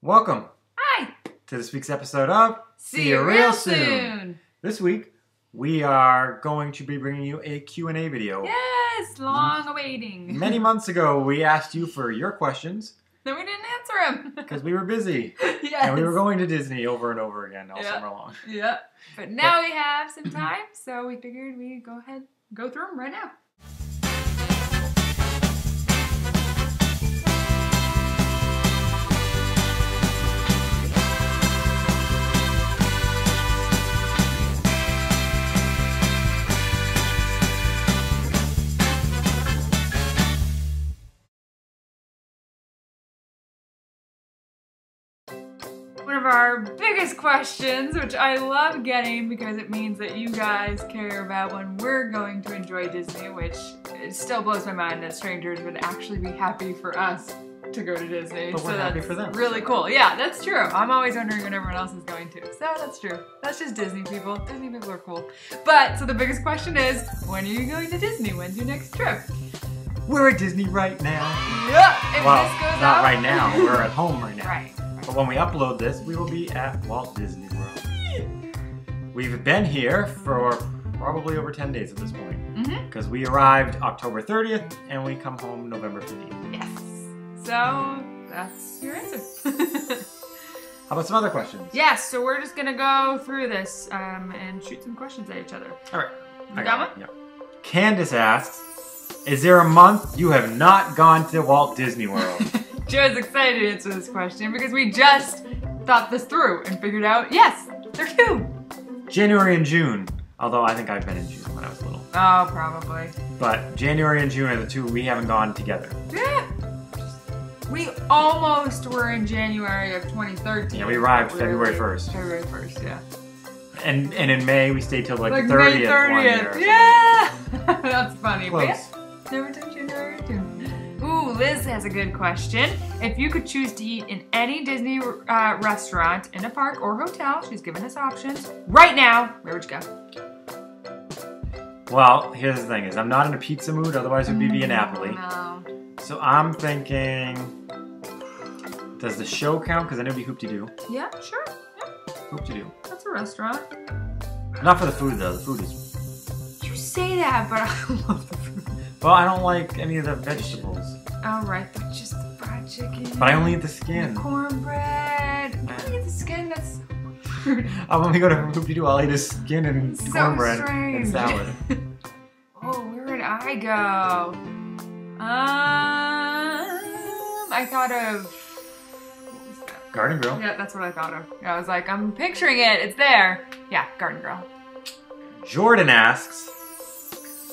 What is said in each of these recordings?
Welcome. Hi. To this week's episode of See You Real Soon. This week, we are going to be bringing you a Q&A video. Yes, long awaiting. Many months ago, we asked you for your questions. Then we didn't answer them. Because we were busy. Yes. And we were going to Disney over and over again all summer long. Yeah. But now we have some time, so we figured we'd go ahead and go through them right now. One of our biggest questions, which I love getting because it means that you guys care about when we're going to enjoy Disney, which it still blows my mind that strangers would actually be happy for us to go to Disney. But we're happy for them. Really cool. Yeah, that's true. I'm always wondering when everyone else is going to. So that's true. That's just Disney people. Disney people are cool. But, so the biggest question is, when are you going to Disney? When's your next trip? We're at Disney right now. Yeah. If well, this goes not out, right now. We're at home right now. Right. But when we upload this, we will be at Walt Disney World. We've been here for probably over 10 days at this point. Because we arrived October 30th and we come home November 15th. Yes. So, that's your answer. How about some other questions? Yes, so we're just gonna go through this and shoot some questions at each other. Alright. You got one? Yeah. Candace asks, is there a month you have not gone to Walt Disney World? Joe's excited to answer this question because we just thought this through and figured out, yes, there are two. January and June. Although I think I've been in June when I was little. Oh, probably. But January and June are the two we haven't gone together. Yeah. We almost were in January of 2013. Yeah, we arrived February 1st. February 1st, yeah. And in May we stayed till like the May 30th. Yeah! That's funny. Close. But yeah, never took January or June. Ooh, Liz has a good question. If you could choose to eat in any Disney restaurant, in a park or hotel, she's given us options. Right now, where would you go? Well, here's the thing is I'm not in a pizza mood, otherwise it would be Via Napoli. No. So I'm thinking, does the show count? Because I know it'd be Hoop-de-Doo. Yeah, sure. Yeah. Hoop-de-Doo. That's a restaurant. Not for the food though, the food is... You say that, but I love the food. Well, I don't like any of the vegetables. Oh, right, but just the fried chicken. But I only eat the skin. The cornbread. You don't eat the skin, that's weird. When we go to Hoop-de-Doo, I'll eat his skin and So cornbread strange. and salad. Oh, where would I go? I thought of... What was that? Garden Grill. Yeah, that's what I thought of. Yeah, I was like, I'm picturing it. It's there. Yeah, Garden Grill. Jordan asks,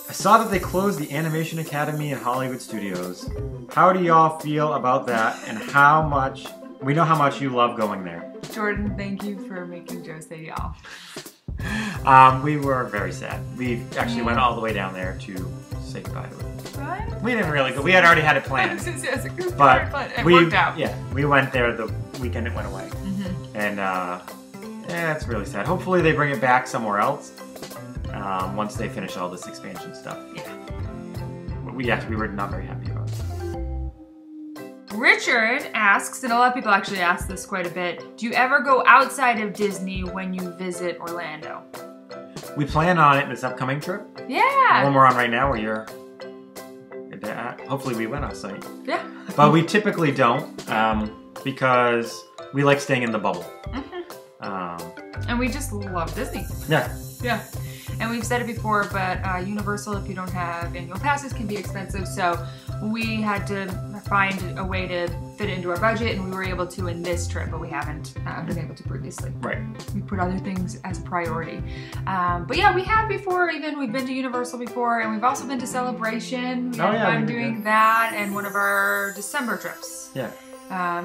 I saw that they closed the Animation Academy in Hollywood Studios. How do y'all feel about that and how much, we know how much you love going there. Jordan, thank you for making Joe say y'all. We were very sad. We actually went all the way down there to say goodbye to it. What? We didn't really go, we had already had it planned. But it worked out. Yeah, we went there the weekend it went away. And yeah, it's really sad. Hopefully they bring it back somewhere else. Once they finish all this expansion stuff. Yeah. We were not very happy about it. Richard asks, and a lot of people actually ask this quite a bit, do you ever go outside of Disney when you visit Orlando? We plan on it in this upcoming trip. Yeah. The one we're on right now where you're at. Hopefully we went off-site. Yeah. But we typically don't because we like staying in the bubble. And we just love Disney. Yeah. Yeah. And we've said it before, but Universal, if you don't have annual passes, can be expensive. So we had to find a way to fit it into our budget, and we were able to in this trip, but we haven't been able to previously. Right. We put other things as a priority. But yeah, we have before, even we've been to Universal before, and we've also been to Celebration. We had fun doing that, and one of our December trips. Yeah.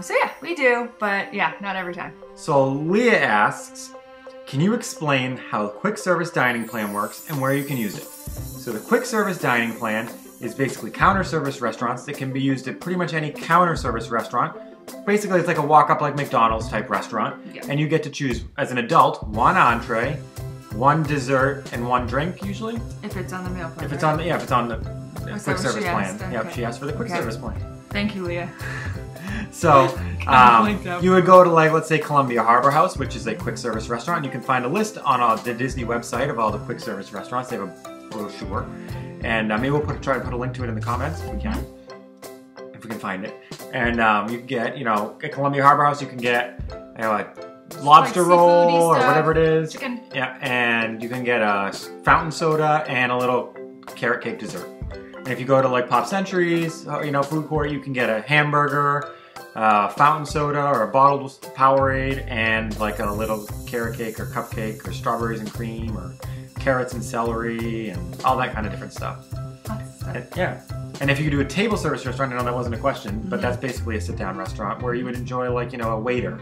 So yeah, we do, but yeah, not every time. So Leah asks, can you explain how the quick service dining plan works and where you can use it? So the quick service dining plan is basically counter service restaurants that can be used at pretty much any counter service restaurant. Basically, it's like a walk-up like McDonald's type restaurant. Yeah. And you get to choose, as an adult, one entree, one dessert, and one drink usually. If it's on the meal plan. If it's on the quick service plan. Okay. Yep, she asked for the quick service plan. Thank you, Leah. So you would go to, like, let's say Columbia Harbor House, which is a quick service restaurant. You can find a list on the Disney website of all the quick service restaurants. They have a brochure, and maybe we'll try to put a link to it in the comments if we can, find it. And you can get, at Columbia Harbor House, you can get, a lobster roll or whatever it is. Chicken. Yeah, and you can get a fountain soda and a little carrot cake dessert. And if you go to, like, Pop Centuries, food court, you can get a hamburger, fountain soda, or a bottled Powerade, and like a little carrot cake or cupcake, or strawberries and cream, or carrots and celery, and all that kind of different stuff. Yeah. And if you do a table service restaurant, I know that wasn't a question, but that's basically a sit-down restaurant where you would enjoy, like, a waiter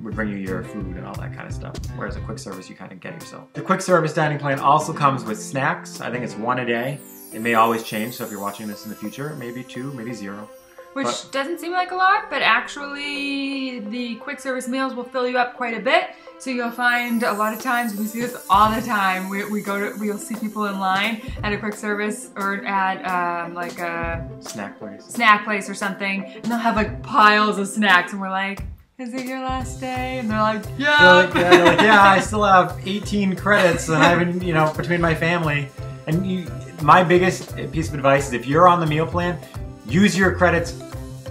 would bring you your food and all that kind of stuff. Whereas a quick service, you kind of get yourself. The quick service dining plan also comes with snacks. I think it's 1 a day. It may always change, so if you're watching this in the future, maybe 2, maybe 0. Which doesn't seem like a lot, but actually the quick service meals will fill you up quite a bit. So you'll find a lot of times, we see this all the time, we'll see people in line at a quick service or at like a snack place or something, and they'll have like piles of snacks, and we're like, is it your last day? And they're like, yeah. They're like, yeah, I still have 18 credits and I haven't, between my family. And my biggest piece of advice is if you're on the meal plan, use your credits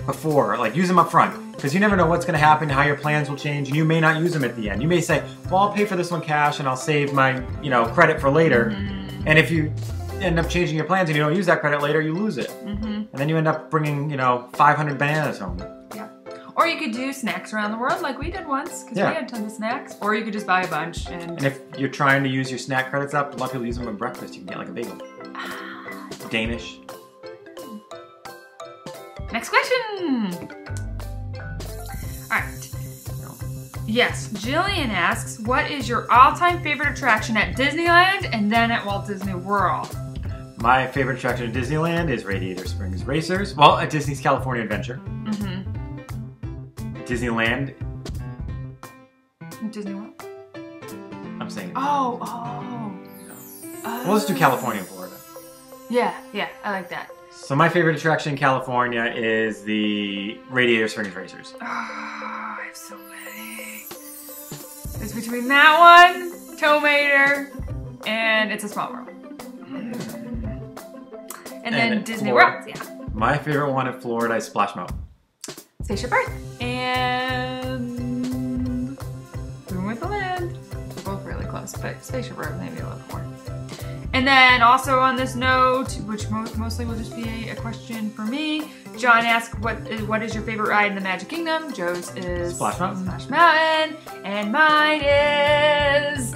before, like use them up front. Because you never know what's going to happen, how your plans will change, and you may not use them at the end. You may say, well, I'll pay for this one cash and I'll save my, credit for later. And if you end up changing your plans and you don't use that credit later, you lose it. And then you end up bringing, 500 bananas home. Yeah. Or you could do snacks around the world like we did once, because we had tons of snacks. Or you could just buy a bunch. And if you're trying to use your snack credits up, a lot of people use them at breakfast. You can get like a bagel. Danish. Next question. Alright. Yes, Jillian asks, what is your all-time favorite attraction at Disneyland and then at Walt Disney World? My favorite attraction at Disneyland is Radiator Springs Racers. Well, at Disney's California Adventure. Disneyland. Disney World? I'm saying. Oh. Well, let's do California and Florida. Yeah, I like that. So my favorite attraction in California is the Radiator Springs Racers. Oh, I have so many. It's between that one, Tow Mater, and It's a Small World. And then Disney World, yeah. My favorite one in Florida is Splash Mountain. Spaceship Earth. And Room with the Land. Both really close, but Spaceship Earth maybe a little more. And then also on this note, which mostly will just be a question for me, John asked, what is your favorite ride in the Magic Kingdom? Joe's is Splash Mountain. Splash Mountain. And mine is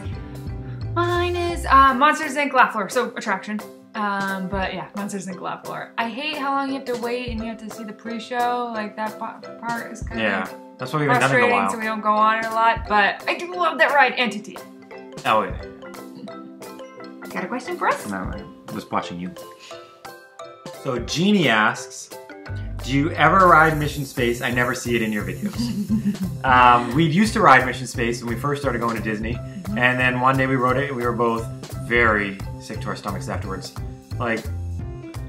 Monsters Inc. Laugh Floor. So attraction. But yeah, Monsters Inc. Laugh Floor. I hate how long you have to wait and you have to see the pre-show. Like that part is kind of that's what we've been done in a while. So we don't go on it a lot. But I do love that ride. And Titi. Oh yeah. Got a question for us? No, I'm just watching you. So Jeannie asks, do you ever ride Mission Space? I never see it in your videos. We used to ride Mission Space when we first started going to Disney. And then one day we rode it and we were both very sick to our stomachs afterwards. Like,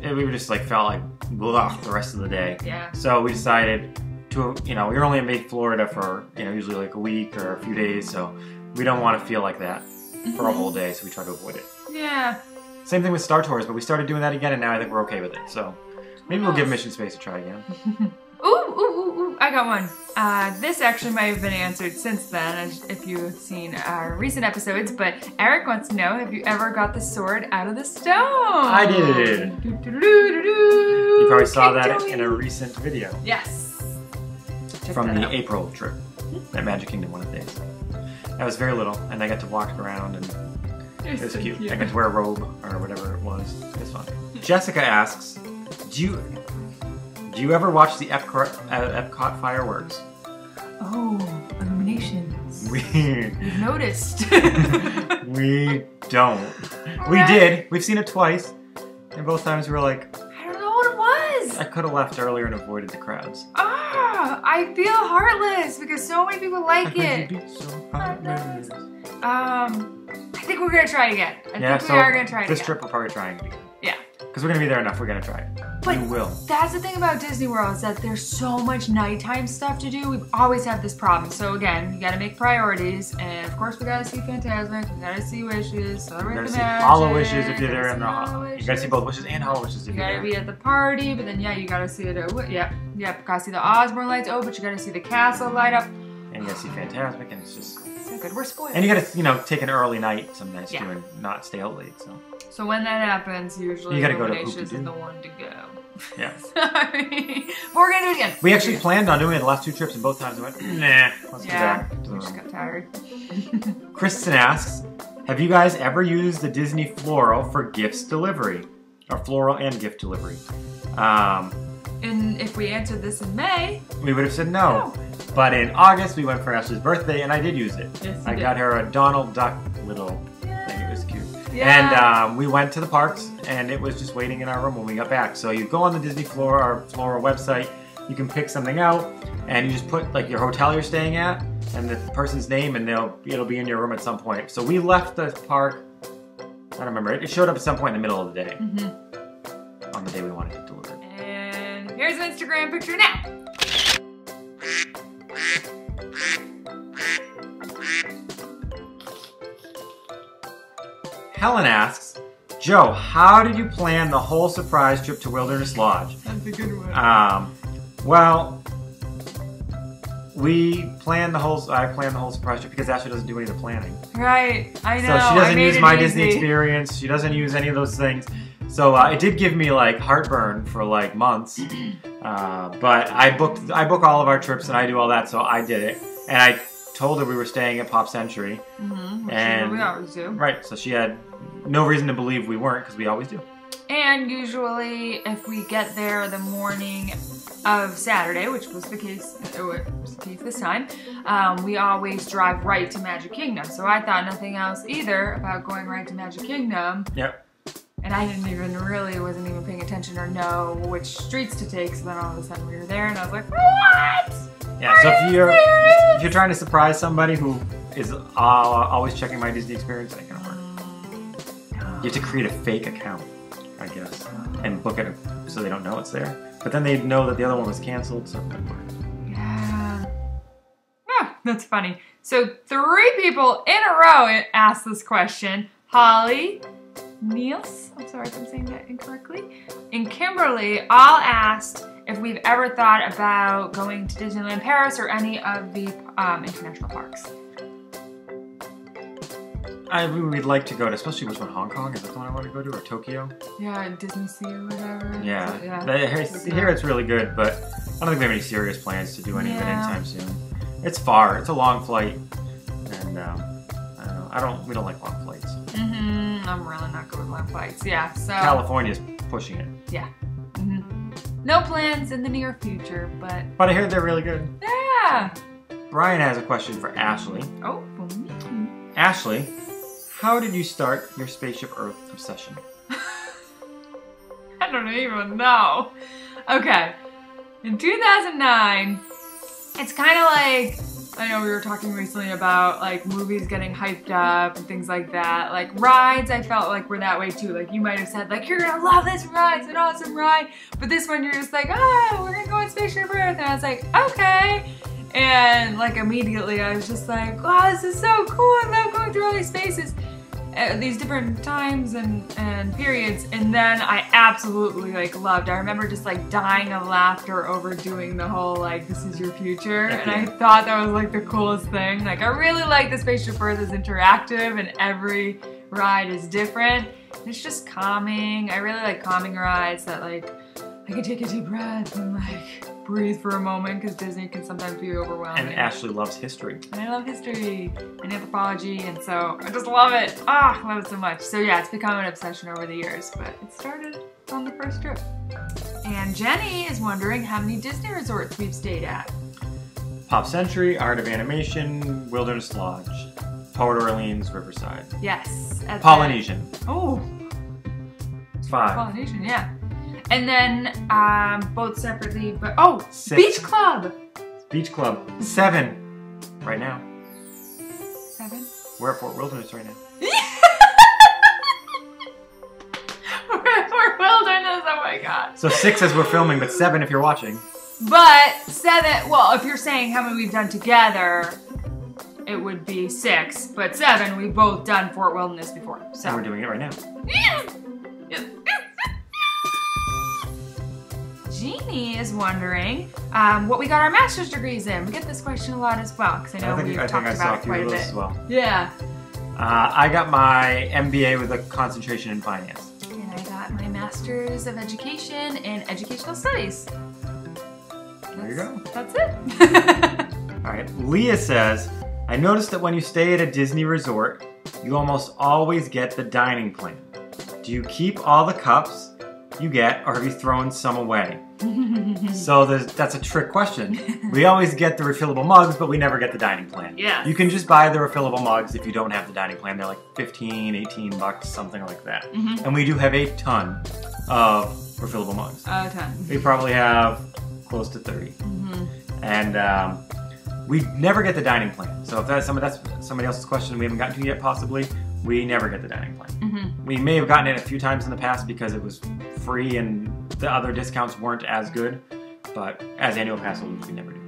we just like felt like blah the rest of the day. Yeah. So we decided to, we were only in Florida for, usually like a week or a few days. So we don't want to feel like that for a whole day. So we try to avoid it. Yeah. Same thing with Star Tours, but we started doing that again, and now I think we're okay with it. So maybe we'll give Mission Space a try again. Ooh, I got one. This actually might have been answered since then, if you've seen our recent episodes, but Eric wants to know, have you ever got the sword out of the stone? I did. You probably saw that in a recent video. Yes. From the April trip at Magic Kingdom one of the days. I was very little, and I got to walk around, and it was cute. I got to wear a robe, or whatever it was. It was fun. Jessica asks, do you ever watch the Epcot fireworks? Oh, illuminations. You've noticed. We don't. We did. We've seen it twice. And both times we were like, I don't know what it was. I could have left earlier and avoided the crowds. I feel heartless because so many people like it. You'd be so heartless. I think we're going to try it again. I think we are going to try it again. This trip we're probably trying it again. Yeah. Because we're going to be there enough, we're going to try it. But you will. That's the thing about Disney World is that there's so much nighttime stuff to do. We've always had this problem. So again, you gotta make priorities. And of course we gotta see Fantasmic, we gotta see Wishes, Celebrate You the gotta see Magic. Hollow Wishes if you're there in the Hollow You gotta see both Wishes and Hollow Wishes if You you're gotta there. be at the party, but then yeah, you gotta see it Yep, gotta see the Osborne lights. Oh, but you gotta see the castle light up. And you gotta see Fantasmic, and it's just... So good, we're spoiled. And you gotta, you know, take an early night some nights too and not stay out late, So when that happens, usually you gotta go to Illuminations is Hoop-a-Doo. the one to go. Yeah. Sorry. But we're gonna do it again. We actually planned on doing it the last 2 trips, and both times we went, nah, let's go back to the we just room. got tired. Kristen asks, have you guys ever used the Disney Floral for gifts delivery? Or floral and gift delivery? And if we answered this in May, We would have said no. But in August, we went for Ashley's birthday, and I did use it. Yes, I got her a Donald Duck little thing. It was cute. Yeah. And we went to the parks, and it was just waiting in our room when we got back. So you go on the Disney Floral website, you can pick something out, and you just put like your hotel you're staying at, and the person's name, and it'll be in your room at some point. So we left the park, I don't remember, it showed up at some point in the middle of the day. On the day we wanted it delivered. And here's an Instagram picture now. Helen asks, Joe, how did you plan the whole surprise trip to Wilderness Lodge? That's a good one. Well, I planned the whole surprise trip because Ashley doesn't do any of the planning. Right, I know. So she doesn't use my Disney easy. experience. She doesn't use any of those things. So it did give me like heartburn for like months. But I book all of our trips and I do all that, so I did it. And I told her we were staying at Pop Century. And we always do. Right, so she had no reason to believe we weren't because we always do. And usually, if we get there the morning of Saturday, which was the case, this time, we always drive right to Magic Kingdom. So I thought nothing else either about going right to Magic Kingdom. Yep. And I wasn't even paying attention or know which streets to take. So then all of a sudden we were there, and I was like, what? Yeah. So if you're trying to surprise somebody who is always checking my Disney experience, it ain't gonna work. You have to create a fake account, I guess, and book it so they don't know it's there. But then they know that the other one was canceled, so it wouldn't work. Yeah. Yeah, that's funny. So 3 people in a row asked this question. Holly, Niels, I'm sorry if I'm saying that incorrectly, and Kimberly all asked if we've ever thought about going to Disneyland Paris or any of the international parks. We'd like to go to, especially which one, Hong Kong? Is that the one I want to go to, or Tokyo? Yeah, Disney Sea or whatever. Yeah. Here it's really good, but I don't think we have any serious plans to do any of it anytime soon. It's far. It's a long flight, and I don't know. We don't like long flights. I'm really not good with long flights. Yeah, so California's pushing it. Yeah. No plans in the near future, but I hear they're really good. yeah. Brian has a question for Ashley. Oh, for me. Ashley, how did you start your Spaceship Earth obsession? I don't even know. Okay. In 2009, it's kind of like, I know we were talking recently about like movies getting hyped up and things like that. Like rides, I felt like were that way too. Like you might have said like, you're gonna love this ride, it's an awesome ride. But this one you're just like, we're gonna go on Spaceship Earth. And I was like, okay. And like immediately I was just like, wow, this is so cool. I love going through all these spaces. These different times and periods, and then I absolutely like loved. I remember just like dying of laughter over doing the whole like this is your future, and I thought that was like the coolest thing. Like I really like the Spaceship Earth is interactive and every ride is different. It's just calming. I really like calming rides that like I can take a deep breath and like breathe for a moment because Disney can sometimes be overwhelming. And Ashley loves history. And I love history and anthropology, and so I just love it. I love it so much. So yeah, it's become an obsession over the years, but it started on the first trip. And Jenny is wondering how many Disney resorts we've stayed at. Pop Century, Art of Animation, Wilderness Lodge, Port Orleans, Riverside. Yes. Polynesian. Oh. It's 5. Polynesian, yeah. And then both separately, but 6. Beach Club. Beach Club. 7. Right now. 7? We're at Fort Wilderness right now. We're at Fort Wilderness. Oh my god. So 6 as we're filming, but 7 if you're watching. But 7, well, if you're saying how many we've done together, it would be 6. But 7, we've both done Fort Wilderness before. So And we're doing it right now. Jeannie is wondering what we got our master's degrees in. We get this question a lot as well, because I know we've talked about it quite a bit. As well. Yeah. I got my MBA with a concentration in finance. And I got my Master's of Education in Educational Studies. There you go. That's it. All right, Leah says, I noticed that when you stay at a Disney resort, you almost always get the dining plan. Do you keep all the cups you get, or have you thrown some away? So that's a trick question. We always get the refillable mugs, but we never get the dining plan. Yeah. You can just buy the refillable mugs if you don't have the dining plan. They're like 15, 18 bucks, something like that. And we do have a ton of refillable mugs. A ton. We probably have close to 30. And we never get the dining plan. So if that's somebody else's question we haven't gotten to yet, possibly, we never get the dining plan. We may have gotten it a few times in the past because it was free and the other discounts weren't as good, but as annual pass holders, we never do.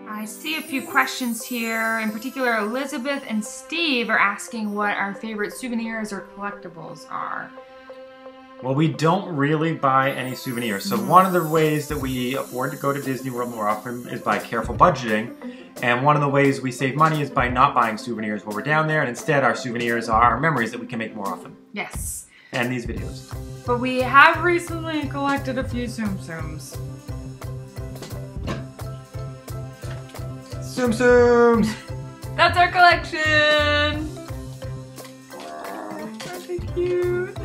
I see a few questions here. In particular, Elizabeth and Steve are asking what our favorite souvenirs or collectibles are. Well, we don't really buy any souvenirs. So one of the ways that we afford to go to Disney World more often is by careful budgeting. And one of the ways we save money is by not buying souvenirs while we're down there. And instead, our souvenirs are our memories that we can make more often. Yes. And these videos. But we have recently collected a few Tsum Tsums. Tsum Tsums! That's our collection! Oh, such a cute.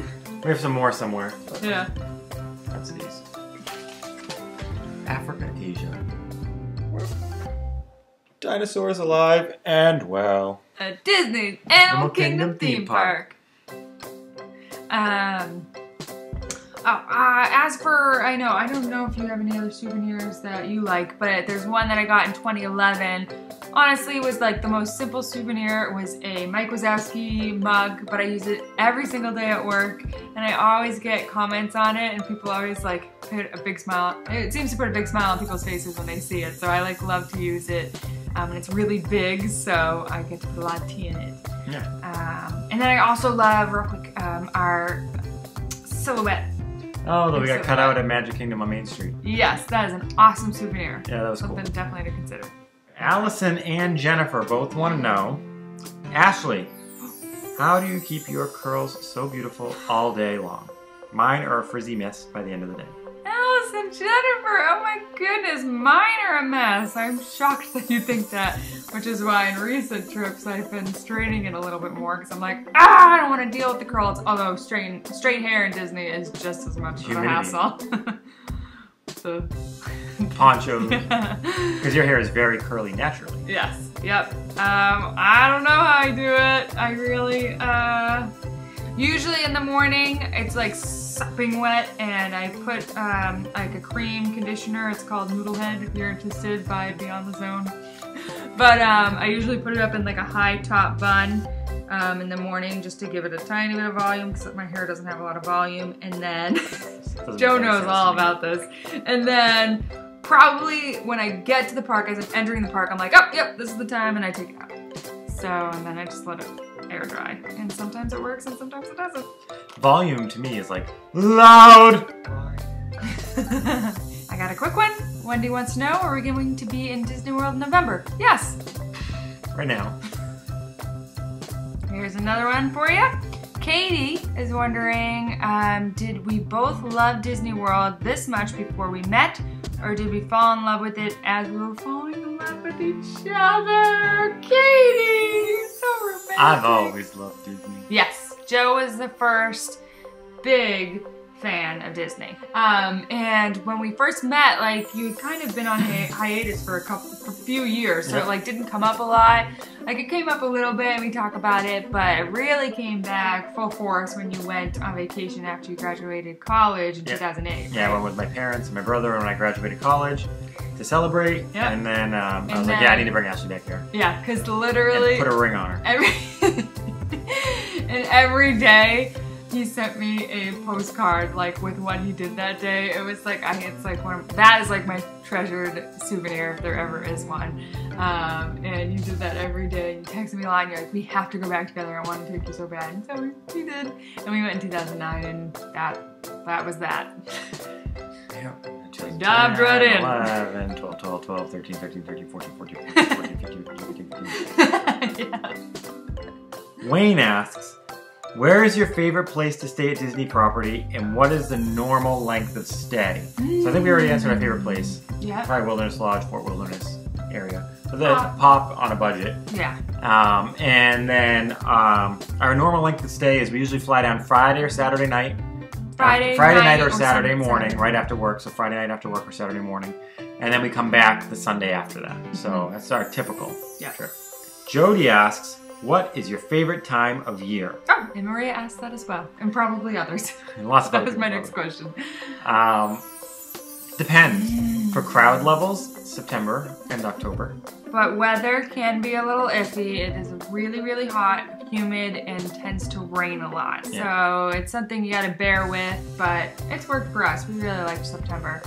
We have some more somewhere. Yeah. That's these. Africa, Asia. Dinosaurs alive and well. A Disney Animal Kingdom theme park. As for, I don't know if you have any other souvenirs that you like, but there's one that I got in 2011. Honestly, it was like the most simple souvenir. It was a Mike Wazowski mug, but I use it every single day at work, and I always get comments on it, and people always like put a big smile. It seems to put a big smile on people's faces when they see it, so I like love to use it. And it's really big, so I get to put a lot of tea in it. Yeah. And then I also love, real quick, our silhouette. Oh, that we got cut out at Magic Kingdom on Main Street. Yes, that is an awesome souvenir. Yeah, that was something cool. Definitely to consider. Allison and Jennifer both want to know, Ashley, how do you keep your curls so beautiful all day long? Mine are a frizzy mess by the end of the day. Allison, Jennifer, oh my goodness, mine are a mess. I'm shocked that you think that, which is why in recent trips I've been straightening it a little bit more because I'm like, I don't want to deal with the curls. Although straight hair in Disney is just as much of a hassle. So. Ponchos. Because your hair is very curly naturally. Yes, yep. I don't know how I do it. I really, usually in the morning it's like sopping wet and I put like a cream conditioner. It's called Noodlehead if you're interested by Beyond the Zone. But I usually put it up in like a high top bun in the morning just to give it a tiny bit of volume because my hair doesn't have a lot of volume. And then Joe knows all about this. And then probably when I get to the park, as I'm entering the park, I'm like, oh, yep, this is the time, and I take it out. So, and then I just let it air dry. And sometimes it works and sometimes it doesn't. Volume to me is like, loud! I got a quick one. Wendy wants to know, are we going to be in Disney World in November? Yes. Right now. Here's another one for you. Katie is wondering, did we both love Disney World this much before we met, or did we fall in love with it as we were falling in love with each other? Katie! So romantic. I've always loved Disney. Yes, Joe was the first big fan of Disney. And when we first met, like, you had kind of been on hiatus for a few years, so it like didn't come up a lot. Like, it came up a little bit and we talk about it, but it really came back full force when you went on vacation after you graduated college in 2008. Yeah, I went with my parents and my brother when I graduated college to celebrate, and then I was like, yeah, I need to bring Ashley back here. Yeah, because literally... And put a ring on her. And every day, he sent me a postcard like with what he did that day. It was like, it's like that is like my treasured souvenir if there ever is one. And you did that every day. You texted me a lot and you're like, we have to go back together. I want to take you so bad. And so we did. And we went in 2009 and that was that. Yeah. Dived right in. 11, 12, 12, 12, 13, 13, 13, 14, 14, 14, 14, 15, 15, 15, 15. Yeah. Wayne asks, where is your favorite place to stay at Disney property and what is the normal length of stay? So I think we already answered our favorite place. Yeah. Probably Wilderness Lodge, Fort Wilderness area. So that's pop on a budget. Yeah. And then our normal length of stay is we usually fly down Friday or Saturday night. Friday night or Saturday morning, right after work. So Friday night after work or Saturday morning. And then we come back the Sunday after that. So that's our typical trip. Jody asks, what is your favorite time of year? Oh, and Maria asked that as well. And probably others. And lots of that was my next question. Depends. For crowd levels, September and October. But weather can be a little iffy. It is really, really hot, humid, and tends to rain a lot. Yeah. So it's something you gotta bear with, but it's worked for us. We really liked September.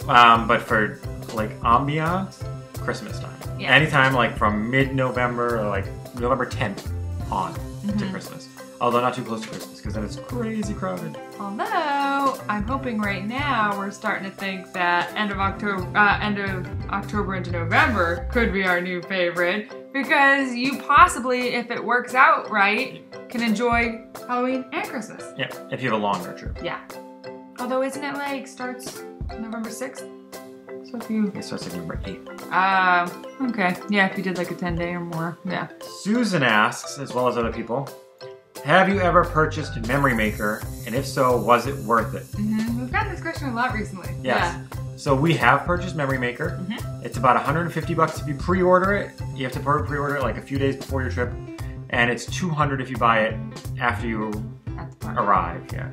But for like ambiance, Christmas time. Yeah. Anytime like from mid-November or like November 10th on to Christmas. Although not too close to Christmas because then it's crazy crowded. Although I'm hoping right now we're starting to think that end of October into November could be our new favorite because you possibly, if it works out right, can enjoy Halloween and Christmas. Yeah, if you have a longer trip. Yeah. Although isn't it like starts November 6th? So if you... It starts like November 8th. Okay. Yeah, if you did like a 10-day or more. Yeah. Susan asks, as well as other people, have you ever purchased a Memory Maker? And if so, was it worth it? We've gotten this question a lot recently. Yes. Yeah. So we have purchased Memory Maker. It's about $150 if you pre-order it. You have to pre-order it like a few days before your trip. And it's $200 if you buy it after you arrive. Yeah.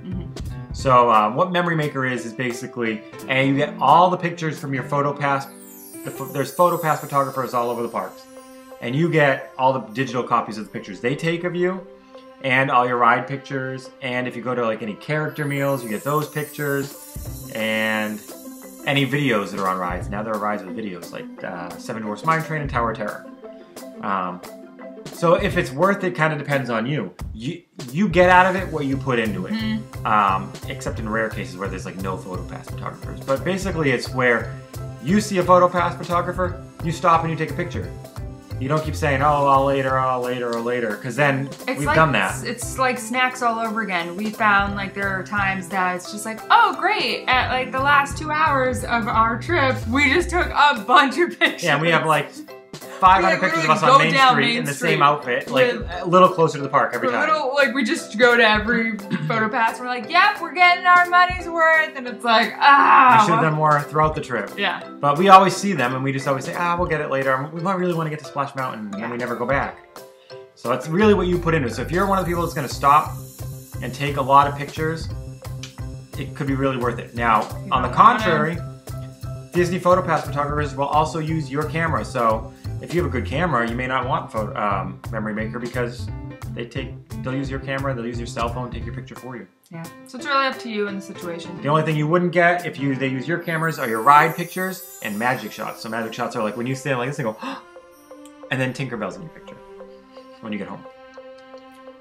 So what Memory Maker is basically, and you get all the pictures from your PhotoPass. There's PhotoPass photographers all over the parks. And you get all the digital copies of the pictures they take of you. And all your ride pictures, and if you go to like any character meals, you get those pictures, and any videos that are on rides. Now there are rides with videos, like Seven Dwarfs Mine Train and Tower of Terror. So if it's worth it, kind of depends on you. You get out of it what you put into it, except in rare cases where there's like no PhotoPass photographers. But basically it's where you see a PhotoPass photographer, you stop and you take a picture. You don't keep saying, oh, I'll later, because then we've done that. It's like snacks all over again. We found like there are times that it's just like, oh, great. At like the last 2 hours of our trip, we just took a bunch of pictures. Yeah, and we have like 500 pictures of us on Main Street in the same outfit, like a little closer to the park every time. Like we just go to every PhotoPass. We're like, yep, we're getting our money's worth, and it's like, we should have done more throughout the trip. Yeah. But we always see them, and we just always say, we'll get it later. We really want to get to Splash Mountain, and then we never go back. So that's really what you put into it. So if you're one of the people that's going to stop and take a lot of pictures, it could be really worth it. Now, on the contrary, Disney PhotoPass photographers will also use your camera. So if you have a good camera, you may not want Memory Maker because they'll use your camera, they'll use your cell phone, take your picture for you. Yeah, so it's really up to you in the situation. The only thing you wouldn't get if they use your cameras are your ride pictures and magic shots. So magic shots are like when you stand like this and go, and then Tinkerbell's in your picture when you get home.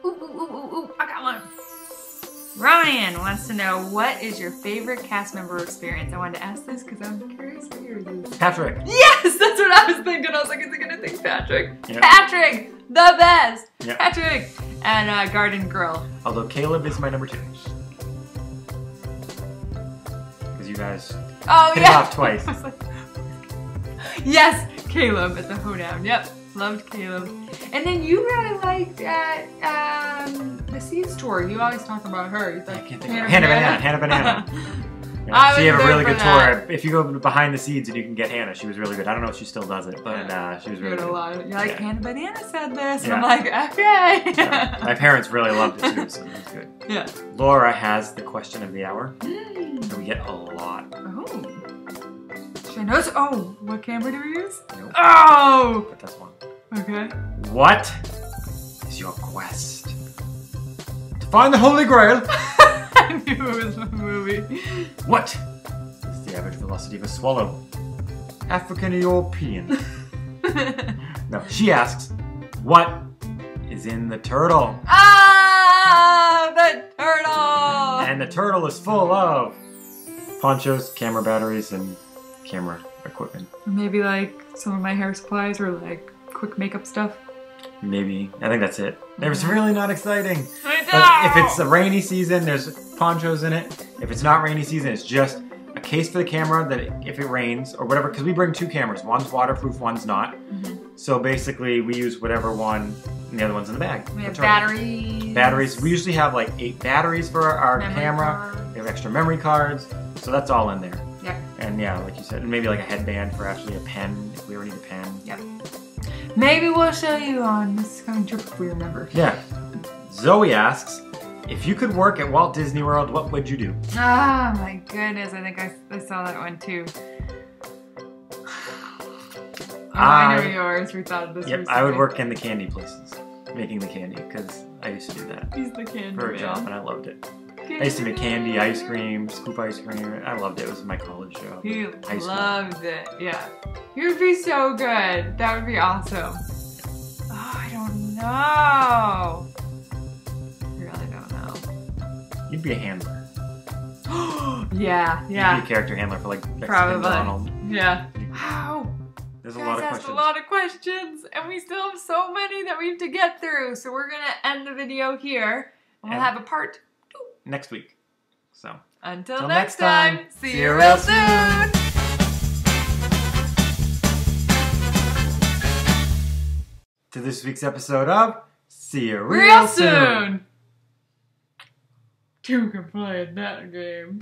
Ooh, I got one. Ryan wants to know, what is your favorite cast member experience? I wanted to ask this because I'm curious what yours is. Patrick. Yes, that's what I was thinking. I was like, is he going to think Patrick? Yep. Patrick, the best. Yep. Patrick. And Garden Girl. Although Caleb is my number 2. Because you guys hit it off twice. Yes, Caleb at the hoedown. Yep, loved Caleb. And then you really liked at the Seeds tour. You always talk about her. You thought Hannah Banana. Yeah, she had a really good tour. If you go behind the scenes and you can get Hannah, she was really good. I don't know if she still does it, but she was really good. You're like, Hannah Banana said this. And I'm like, okay. Yeah. My parents really loved it too, so it was good. Yeah. Laura has the question of the hour. And we get a lot. Oh. She knows. Oh, what camera do we use? Nope. Oh! But that's one. Okay. What is your quest to find the Holy Grail. I knew it was a movie. What is the average velocity of a swallow? African or European? No, she asks, what is in the turtle? Ah, the turtle! And the turtle is full of ponchos, camera batteries, and camera equipment. Maybe like some of my hair supplies or like quick makeup stuff. Maybe. I think that's it. It's really not exciting. I know! But if it's a rainy season, there's ponchos in it. If it's not rainy season, it's just a case for the camera that if it rains or whatever, because we bring 2 cameras. One's waterproof, one's not. So basically we use whatever one and the other one's in the bag. We have batteries. Batteries. We usually have like 8 batteries for our camera. Cards. We have extra memory cards. So that's all in there. Yep. And yeah, like you said, maybe like a headband for actually a pen if we ever need a pen. Yep. Maybe we'll show you on this coming trip if we remember. Yeah. Zoe asks, if you could work at Walt Disney World, what would you do? Ah, my goodness. I think I saw that one too. Oh, I know yours. We thought of this recently. I would work in the candy places, making the candy, because I used to do that. He's the candy for a man. job, and I loved it. I used to make candy, ice cream, scoop ice cream. I loved it. It was my college job. He loved it. Yeah. You would be so good. That would be awesome. Oh, I don't know. I really don't know. You'd be a handler. Yeah. You'd be a character handler for like Mexican Donald. Yeah. Wow. There's a lot of questions. A lot of questions, and we still have so many that we have to get through. So we're gonna end the video here. We'll have a part 2 next week. So until next time, see you real soon. To this week's episode of See You Real Soon. 2 can play that game.